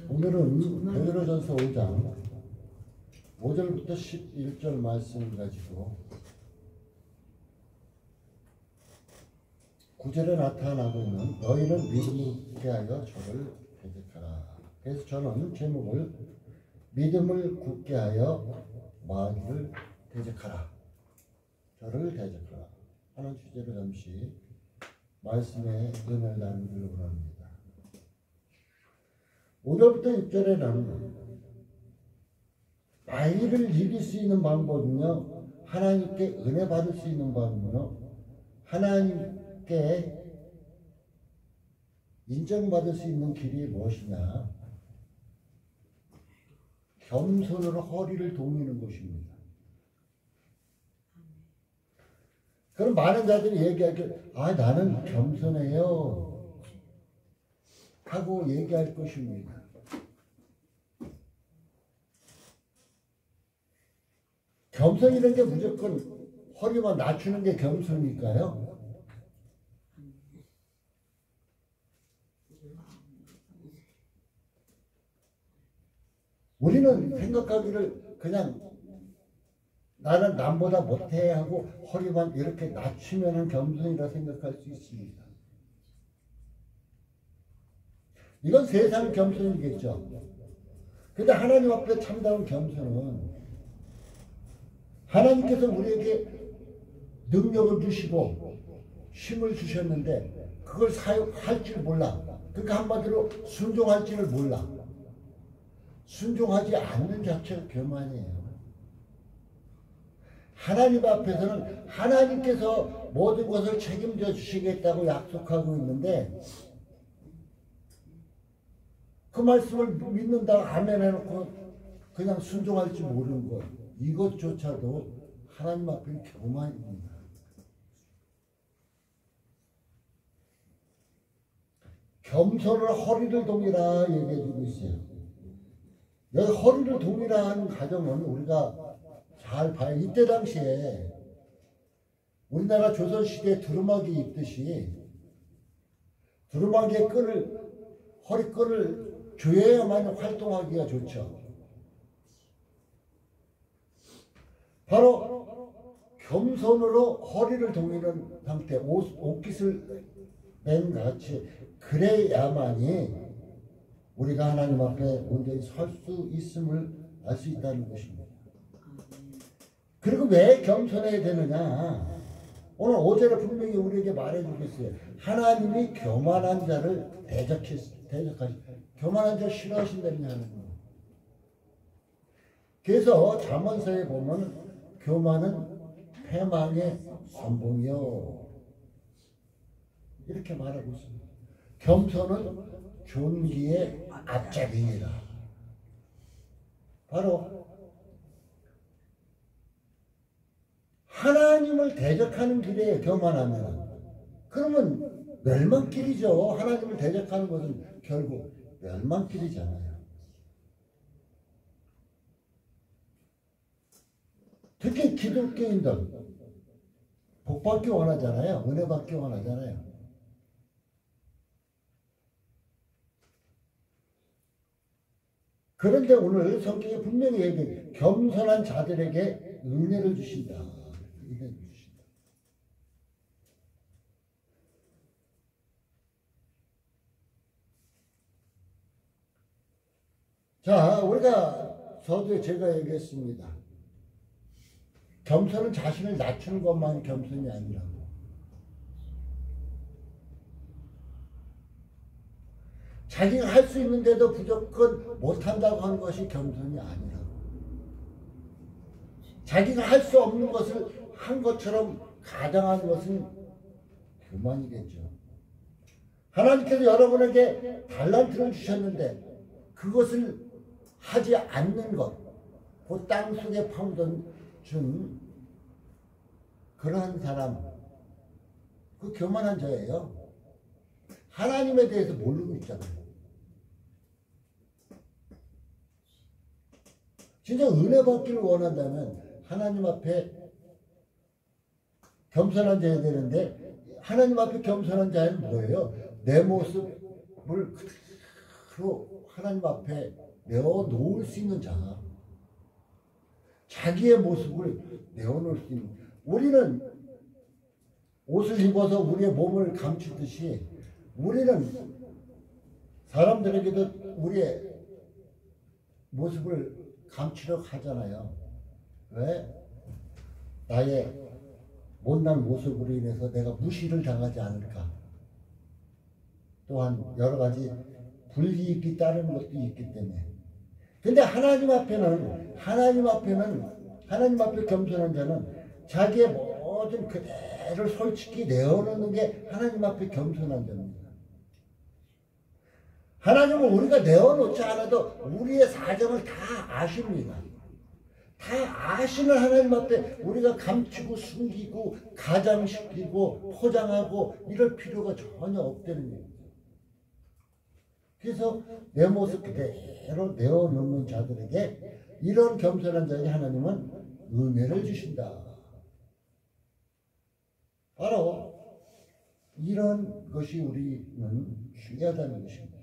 오늘은 베드로전서 5장 5절부터 11절 말씀을 가지고 9절에 나타나고 있는 너희는 믿음을 굳게 하여 저를 대적하라. 그래서 저는 제목을 믿음을 굳게 하여 마귀를 대적하라. 저를 대적하라 하는 주제로 잠시 말씀의 은혜를 나누기를 원합니다. 5절부터 6절에는 마귀를 이길 수 있는 방법은요, 하나님께 은혜 받을 수 있는 방법은요, 하나님께 인정받을 수 있는 길이 무엇이냐? 겸손으로 허리를 동이는 것입니다. 그럼 많은 자들이 얘기하길, 나는 겸손해요 하고 얘기할 것입니다. 겸손이라는 게 무조건 허리만 낮추는 게 겸손일까요? 우리는 생각하기를 그냥 나는 남보다 못해 하고 허리만 이렇게 낮추면 겸손이라 생각할 수 있습니다. 이건 세상 겸손이겠죠. 근데 하나님 앞에 참다운 겸손은 하나님께서 우리에게 능력을 주시고 힘을 주셨는데 그걸 사용할 줄 몰라. 그러니까 한마디로 순종할 줄을 몰라. 순종하지 않는 자체가 교만이에요. 하나님 앞에서는 하나님께서 모든 것을 책임져 주시겠다고 약속하고 있는데 그 말씀을 믿는다고 아멘 해놓고 그냥 순종할 줄 모르는 것, 이것조차도 하나님 앞에 교만입니다. 겸손을 허리를 동이라 얘기해주고 있어요. 여기 허리를 동이라 하는 가정은 우리가 잘 봐요. 이때 당시에 우리나라 조선시대에 두루마기 입듯이 두루마기의 허리끈을 조여야만 활동하기가 좋죠. 바로 겸손으로 허리를 동이는 상태, 옷깃을 맨 같이 그래야만이 우리가 하나님 앞에 온전히 설 수 있음을 알 수 있다는 것입니다. 그리고 왜 겸손해야 되느냐? 오늘 5절에 분명히 우리에게 말해주겠어요. 하나님이 교만한 자를 교만한 자 싫어하신다는 하나님. 그래서 잠언서에 보면 교만은 패망의 선봉이요 이렇게 말하고 있습니다. 겸손은 존귀의 앞잡이니라. 바로 하나님을 대적하는 길에 교만하면 그러면 멸망길이죠. 하나님을 대적하는 것은 결국 멸망길이잖아요. 특히 기독교인들 복받기 원하잖아요. 은혜 받기 원하잖아요. 그런데 오늘 성경에 분명히 얘기해요. 겸손한 자들에게 은혜를 주신다. 은혜를 주신다. 자, 우리가 서두에 제가 얘기했습니다. 겸손은 자신을 낮추는 것만 겸손이 아니라고. 자기가 할 수 있는데도 무조건 못한다고 하는 것이 겸손이 아니라고. 자기가 할 수 없는 것을 한 것처럼 가장하는 것은 교만이겠죠. 하나님께서 여러분에게 달란트를 주셨는데 그것을 하지 않는 것, 그 땅 속에 파묻은 그러한 사람, 그 교만한 자예요. 하나님에 대해서 모르고 있잖아요. 진짜 은혜 받기를 원한다면 하나님 앞에 겸손한 자여야 되는데 하나님 앞에 겸손한 자는 뭐예요? 내 모습을 바로 하나님 앞에 내어놓을 수 있는 자, 자기의 모습을 내어놓을 수 있는. 우리는 옷을 입어서 우리의 몸을 감추듯이 우리는 사람들에게도 우리의 모습을 감추려고 하잖아요. 왜? 나의 못난 모습으로 인해서 내가 무시를 당하지 않을까. 또한 여러 가지 불이익이 따르는 것도 있기 때문에. 근데 하나님 앞에 겸손한 자는 자기의 모든 그대를 솔직히 내어놓는 게 하나님 앞에 겸손한 자입니다. 하나님은 우리가 내어놓지 않아도 우리의 사정을 다 아십니다. 다 아시는 하나님 앞에 우리가 감추고 숨기고 가장시키고 포장하고 이럴 필요가 전혀 없다는 얘기죠. 그래서 내 모습 그대로 내어놓는 자들에게, 이런 겸손한 자에게 하나님은 은혜를 주신다. 바로 이런 것이 우리는 중요하다는 것입니다.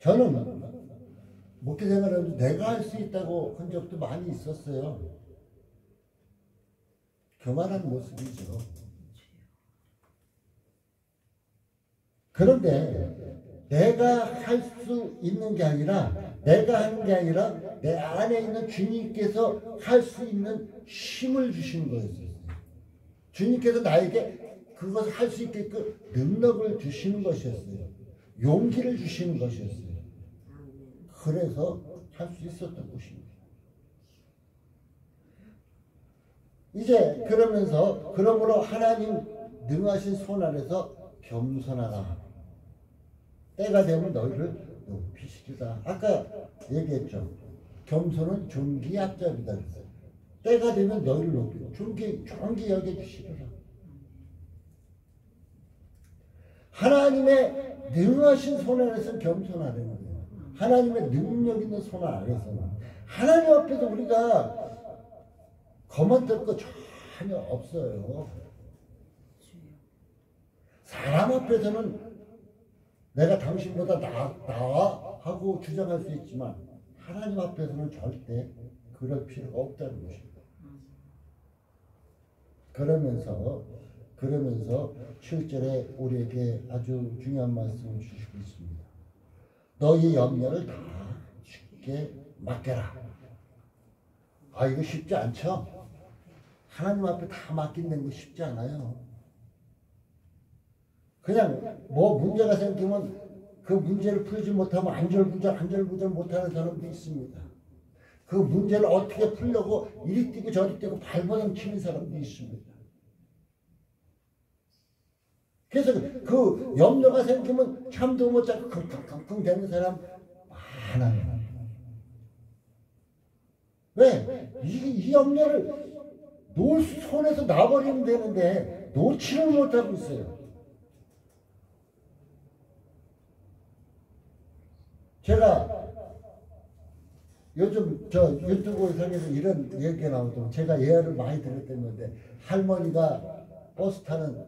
저는 목회 생활하면서 내가 할 수 있다고 한 적도 많이 있었어요. 교만한 모습이죠. 그런데 내가 할 수 있는 게 아니라, 내가 하는 게 아니라 내 안에 있는 주님께서 할 수 있는 힘을 주시는 거였어요. 주님께서 나에게 그것을 할 수 있게끔 능력을 주시는 것이었어요. 용기를 주시는 것이었어요. 그래서 할 수 있었던 것입니다. 이제 그러므로 하나님 능하신 손 아래서 겸손하라. 때가 되면 너희를 높이시리라. 아까 얘기했죠. 겸손은 존귀 앞잡이다 그랬어요. 때가 되면 너희를 높이고 존귀 여겨주시리라. 하나님의 능하신 손 아래서 겸손하라는 거예요. 하나님의 능력 있는 손 아래서는. 하나님 앞에서 우리가 거만떨 거 전혀 없어요. 사람 앞에서는 내가 당신보다 나아 하고 주장할 수 있지만 하나님 앞에서는 절대 그럴 필요가 없다는 것입니다. 그러면서 7절에 우리에게 아주 중요한 말씀을 주시고 있습니다. 너희 염려를 다 주께 맡겨라. 아, 이거 쉽지 않죠? 하나님 앞에 다 맡긴다는 거 쉽지 않아요. 그냥 뭐 문제가 생기면 그 문제를 풀지 못하면 안절부절 못하는 사람도 있습니다. 그 문제를 어떻게 풀려고 이리 뛰고 저리 뛰고 발버둥 치는 사람도 있습니다. 그래서 그 염려가 생기면 잠도 못 자고 쿵쿵쿵쿵 되는 사람 많아요. 왜? 이 염려를 손에서 놔버리면 되는데 놓지를 못하고 있어요. 제가 요즘 저 유튜브 상에서 이런 얘기가 나오더라고요. 제가 예화를 많이 들었던 건데, 할머니가 버스 타는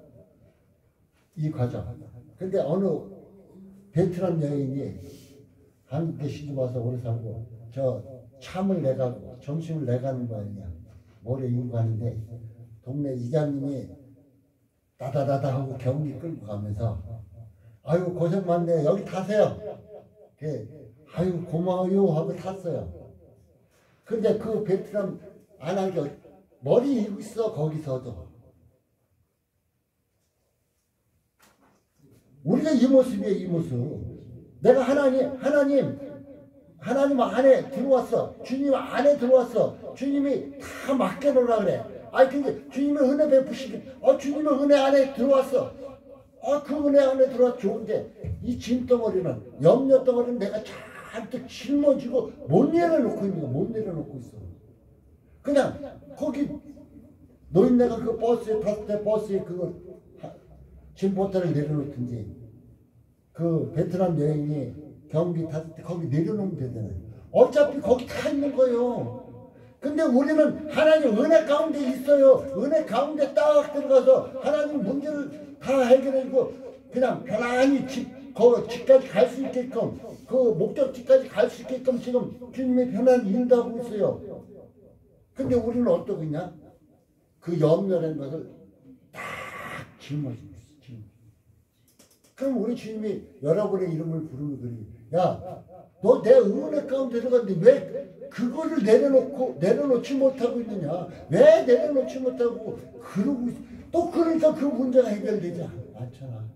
이 과정. 근데 어느 베트남 여인이 한국에 시집 와서 오래 살고 저 참을 내가고 점심을 내가는 거 아니냐. 모래 이고 가는데 동네 이장님이 다다다다 하고 경기 끌고 가면서 아유 고생 많네 여기 타세요. 아유 고마워요 하고 탔어요. 근데 그 베트남 안 하게 머리 이고 있어. 거기서도 우리가 이 모습이에요. 이 모습. 내가 하나님 안에 들어왔어. 주님 안에 들어왔어. 주님이 다 맡겨놓으라 그래. 아니 근데 주님의 은혜 베푸시기 주님의 은혜 안에 들어왔어. 그 은혜 안에 들어와 좋은데 이 짐덩어리는 염려 덩어리는 내가 잔뜩 짊어지고 못 내려놓고 있는 거. 못 내려놓고 있어. 그냥 거기 노인네가 그 버스에 탔을 때 버스에 그거 짐보따를 내려놓든지 그 베트남 여행이 경기 탔을 때 거기 내려놓으면 되잖아요. 어차피 거기 다 있는 거예요. 근데 우리는 하나님 은혜 가운데 있어요. 은혜 가운데 딱 들어가서 하나님 문제를 다 해결해주고 그냥 편안히 집까지 갈 수 있게끔 그 목적지까지 갈 수 있게끔 지금 주님이 편안히 인도하고 있어요. 근데 우리는 어떠냐? 그 염려라는 것을 딱 짊어지고 있어. 그럼 우리 주님이 여러분의 이름을 부르는 거니, 야, 너 내 은혜 가운데 들어갔는데 왜 그거를 내려놓지 못하고 있느냐? 왜 내려놓지 못하고 그러고 있어? 또 그러니까 그 문제가 해결되지 않잖아.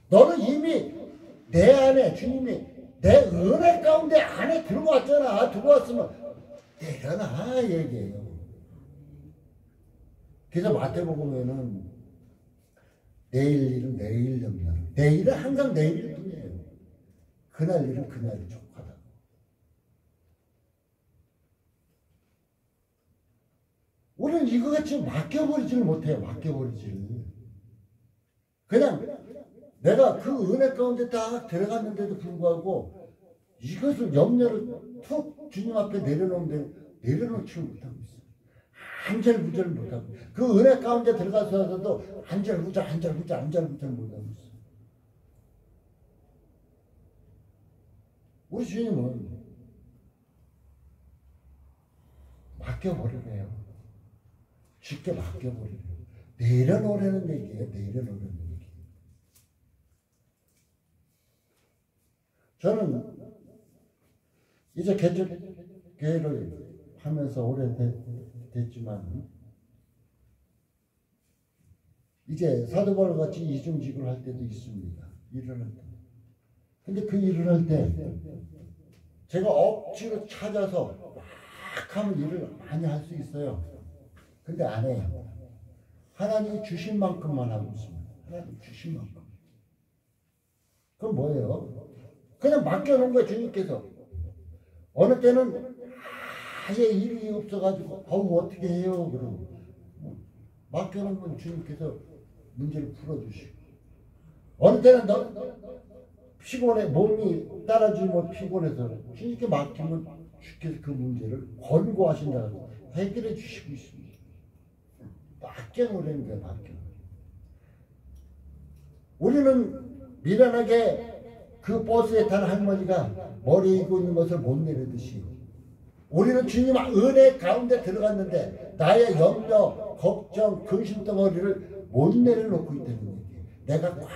너는 이미 내 안에 주님이 내 은혜 가운데 안에 들어왔잖아. 들어왔으면 내려놔 얘기해요. 그래서 마태복음에는 내일 일은 내일 염려. 내일은 항상 내일일 뿐이에요. 그날 일은 그날이 족하다. 우리는 이거같이 맡겨버리지를 못해요. 맡겨버리지를. 그냥 내가 그 은혜 가운데 딱 들어갔는데도 불구하고 이것을 염려를 툭 주님 앞에 내려놓는데 내려놓지 못하고 있어요. 안절부절 못하고 그 은혜 가운데 들어가서도 안절부절 못하고 있어요. 우리 주님은 맡겨버리래요. 쉽게 맡겨버리래요. 내려놓으라는 얘기예요. 내려놓으라는 얘기. 저는 이제 개척교회를 하면서 오래됐지만 이제 사도 바울 같이 이중직을 할 때도 있습니다. 일을 할 때. 근데 그 일을 할 때 제가 억지로 찾아서 막 하면 일을 많이 할 수 있어요. 근데 안 해요. 하나님이 주신 만큼만 하고 있습니다. 하나님 주신 만큼. 그럼 뭐예요? 그냥 맡겨놓은 거예요. 주님께서. 어느 때는 아예 일이 없어가지고 어떻게 해요? 그러고 맡겨놓은 건 주님께서 문제를 풀어주시고 어느 때는 피곤해 몸이 따라주지 못 피곤해서 주님께 맡기면 주께서 그 문제를 권고하신다고 해결해 주시고 있습니다. 맡겨놓으라는 거예요. 맡겨놓으라는. 우리는 미련하게 그 버스에 탄 할머니가 머리에 입고 있는 것을 못 내리듯이 우리는 주님 은혜 가운데 들어갔는데 나의 염려, 걱정, 근심 덩어리를 못 내려놓고 있다는 얘기예요. 내가 꽉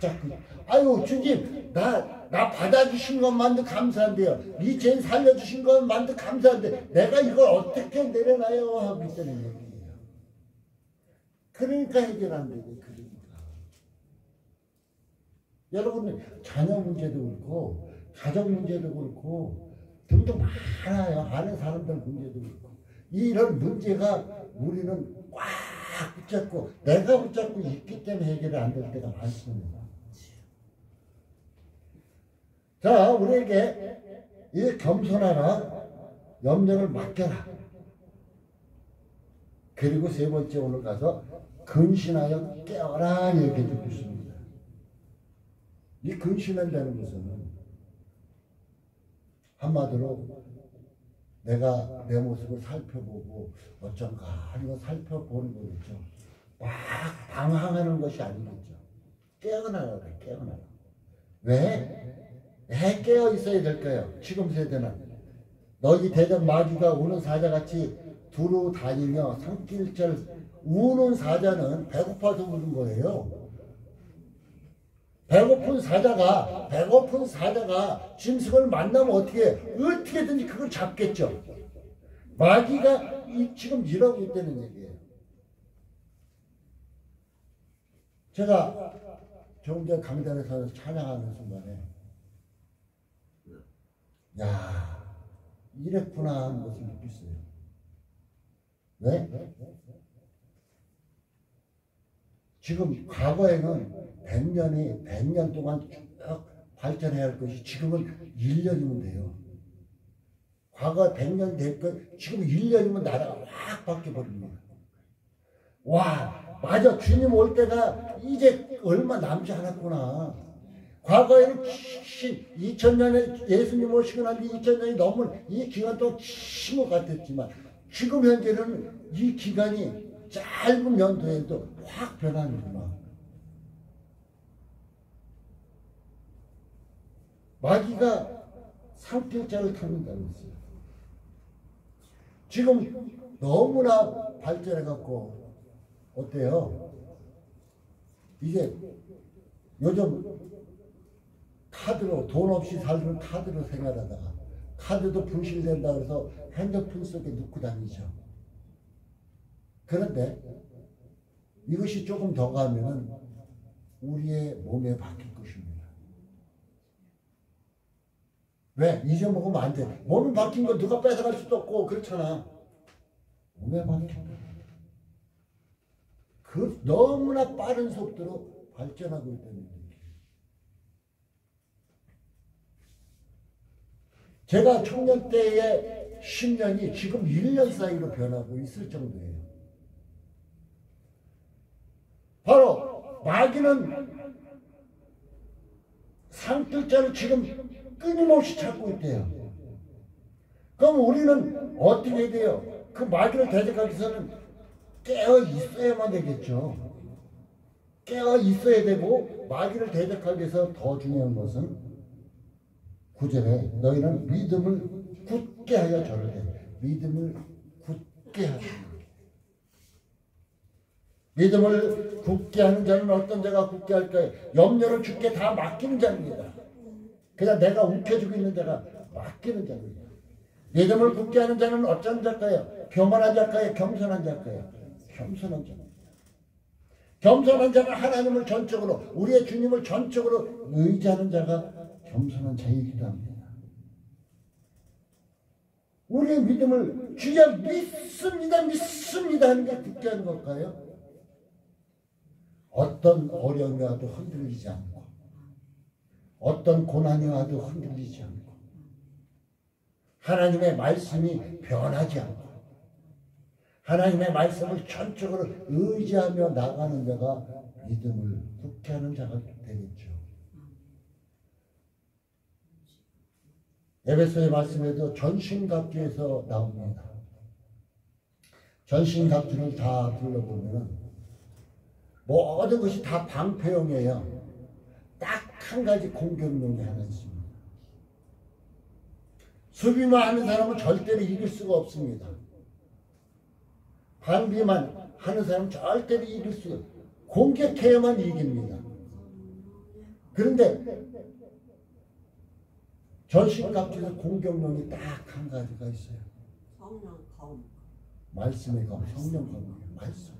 잡고 아유 주님 나 받아주신 것만도 감사한데요. 이 죄인 살려주신 것만도 감사한데 내가 이걸 어떻게 내려놔요 하고 있다는 얘기예요. 그러니까 해결 안 되고 그러니까. 여러분 자녀 문제도 그렇고 가정 문제도 그렇고 등등 많아요. 아는 사람들 문제도 그렇고 이런 문제가 우리는 꽉 붙잡고 내가 붙잡고 있기 때문에 해결이 안 될 때가 많습니다. 자, 우리에게 이 겸손하라, 염려를 맡겨라. 그리고 세 번째 오늘 가서 근신하여 깨어라 얘기해 주고 있습니다. 이 근신한다는 것은 한마디로 내가 내 모습을 살펴보고 어쩐가 하는 걸 살펴보는 거겠죠. 막 방황하는 것이 아니겠죠. 깨어나라 그래, 깨어나라. 왜 깨어 있어야 될까요? 지금 세대는 너희 대적 마귀가 우는 사자같이 두루 다니며 산길절 우는 사자는 배고파서 우는 거예요. 배고픈 사자가 짐승을 만나면 어떻게든지 그걸 잡겠죠. 마귀가 지금 이러고 있다는 얘기예요. 제가 조금 전 강단에서 찬양하는 순간에 야 이랬구나 하는 것을 느꼈어요. 왜? 지금 과거에는 100년 동안 쭉 발전해야 할 것이 지금은 1년이면 돼요. 과거 100년 될 것 지금 1년이면 나라가 확 바뀌어버립니다. 와 맞아 주님 올 때가 이제 얼마 남지 않았구나. 과거에는 2000년에 예수님 오시고 난 뒤 2000년이 넘은 이 기간 동안 긴 것 같았지만 지금 현재는 이 기간이 짧은 연도에도 확 변하는구나. 마귀가 상필자를 탐낸다고 했어요. 지금 너무나 발전해갖고 어때요? 이제 요즘 카드로 돈 없이 살던 카드로 생활하다가 카드도 분실된다 그래서 핸드폰 속에 넣고 다니죠. 그런데 이것이 조금 더 가면은 우리의 몸에 박힐 것입니다. 왜? 잊어먹으면 안 돼. 몸에 박힌 거 누가 뺏어갈 수도 없고 그렇잖아. 몸에 박힌 거. 그 너무나 빠른 속도로 발전하고 있다는 얘기예요. 제가 청년 때의 10년이 지금 1년 사이로 변하고 있을 정도예요. 바로 마귀는 상필자를 지금 끊임없이 찾고 있대요. 그럼 우리는 어떻게 돼요? 그 마귀를 대적하기 위해서는 깨어 있어야만 되겠죠. 깨어 있어야 되고, 마귀를 대적하기 위해서 더 중요한 것은 9절에 너희는 믿음을 굳게 하여 절을 해. 믿음을 굳게 하여. 믿음을 굳게 하는 자는 어떤 자가 굳게 할까요? 염려를 주께 다 맡기는 자입니다. 그냥 내가 움켜쥐고 있는 자가 맡기는 자입니다. 믿음을 굳게 하는 자는 어떤 자일까요? 교만한 자일까요? 겸손한 자일까요? 겸손한 자. 겸손한 자는 하나님을 전적으로, 우리의 주님을 전적으로 의지하는 자가 겸손한 자이기도 합니다. 우리의 믿음을 주여 믿습니다, 믿습니다 하는 게 굳게 하는 걸까요? 어떤 어려움이 와도 흔들리지 않고, 어떤 고난이 와도 흔들리지 않고, 하나님의 말씀이 변하지 않고, 하나님의 말씀을 전적으로 의지하며 나가는 자가 믿음을 굳게 하는 자가 되겠죠. 에베소의 말씀에도 전신갑주에서 나옵니다. 전신갑주를 다 둘러보면 모든 것이 다 방패용이에요. 딱 한 가지 공격용이 하나 있습니다. 수비만 하는 사람은 절대로 이길 수가 없습니다. 방비만 하는 사람은 절대로 이길 수가 없어요. 공격해야만 이깁니다. 그런데 전신갑주에서 공격용이 딱 한 가지가 있어요. 말씀의 검, 성령 검이에요. 말씀.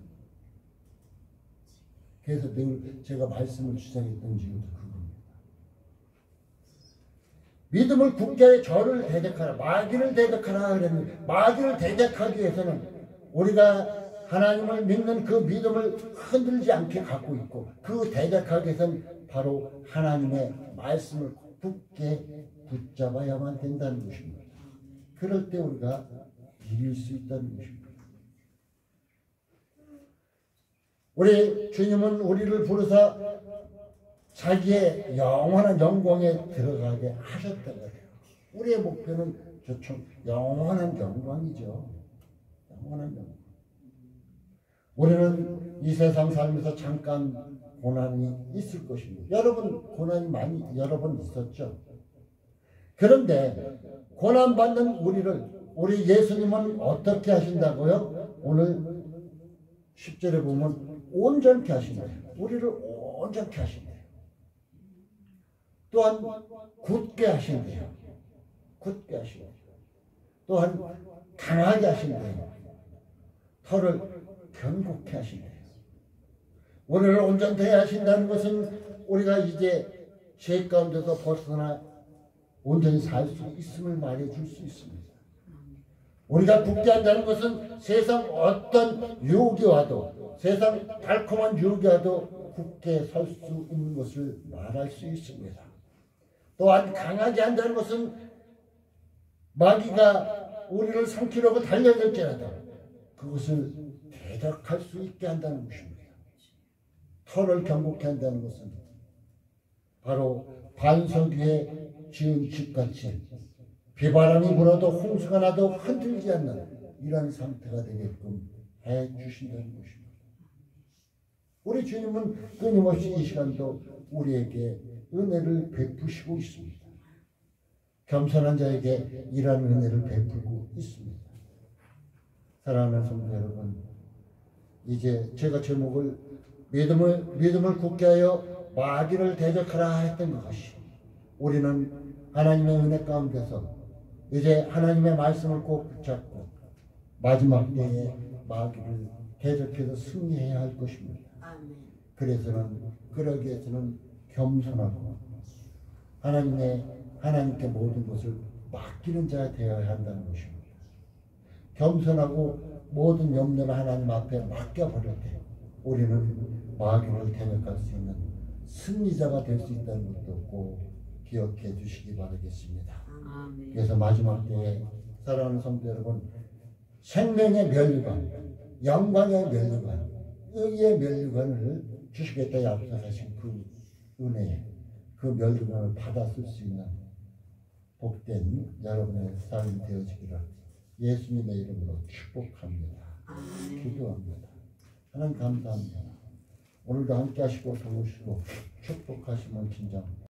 그래서 늘 제가 말씀을 주장했던 이유도 그겁니다. 믿음을 굳게 하여 저를 대적하라, 마귀를 대적하라 그랬는데, 마귀를 대적하기 위해서는 우리가 하나님을 믿는 그 믿음을 흔들지 않게 갖고 있고, 그 대적하기 위해서는 바로 하나님의 말씀을 굳게 붙잡아야만 된다는 것입니다. 그럴 때 우리가 이길 수 있다는 것입니다. 우리 주님은 우리를 부르사 자기의 영원한 영광에 들어가게 하셨다고 해요. 우리의 목표는 저총 영원한 영광이죠. 영원한 영광. 우리는 이 세상 살면서 잠깐 고난이 있을 것입니다. 여러분 고난이 많이 여러 번 있었죠. 그런데 고난받는 우리 예수님은 어떻게 하신다고요? 오늘 10절에 보면 온전케 하신대요. 우리를 온전케 하신대요. 또한 굳게 하신대요. 굳게 하신대요. 또한 강하게 하신대요. 털을 견고케 하신대요. 우리를 온전케 하신다는 것은 우리가 이제 죄 가운데서 벗어나 온전히 살 수 있음을 말해줄 수 있습니다. 우리가 굳게 한다는 것은 세상 어떤 유혹이 와도, 세상 달콤한 유혹이 와도 굳게 설 수 있는 것을 말할 수 있습니다. 또한 강하게 한다는 것은 마귀가 우리를 삼키려고 달려들지라도 그것을 대적할 수 있게 한다는 것입니다. 털을 견고케 한다는 것은 바로 반석 위에 지은 집같이 비바람이 불어도 홍수가 나도 흔들지 않는 이런 상태가 되게끔 해주신다는 것입니다. 우리 주님은 끊임없이 이 시간도 우리에게 은혜를 베푸시고 있습니다. 겸손한 자에게 이러한 은혜를 베풀고 있습니다. 사랑하는 성도 여러분, 이제 제가 제목을 믿음을 굳게 하여 마귀를 대적하라 했던 것이, 우리는 하나님의 은혜 가운데서 이제 하나님의 말씀을 꼭 붙잡고 마지막 때에 마귀를 대적해서 승리해야 할 것입니다. 그러기 위해서는 겸손하고 하나님께 모든 것을 맡기는 자가 되어야 한다는 것입니다. 겸손하고 모든 염려를 하나님 앞에 맡겨버릴 때 우리는 마귀를 대적할 수 있는 승리자가 될 수 있다는 것도 꼭 기억해 주시기 바라겠습니다. 그래서 마지막 때에 사랑하는 성도 여러분, 생명의 멸류관, 영광의 멸류관, 의의 멸류관을 주시겠다 약속하신 그 은혜에 그 멸류관을 받아 쓸 수 있는 복된 여러분의 삶이 되어지기를 예수님의 이름으로 축복합니다. 기도합니다. 하나님 감사합니다. 오늘도 함께 하시고 도우시고 축복하시면 진정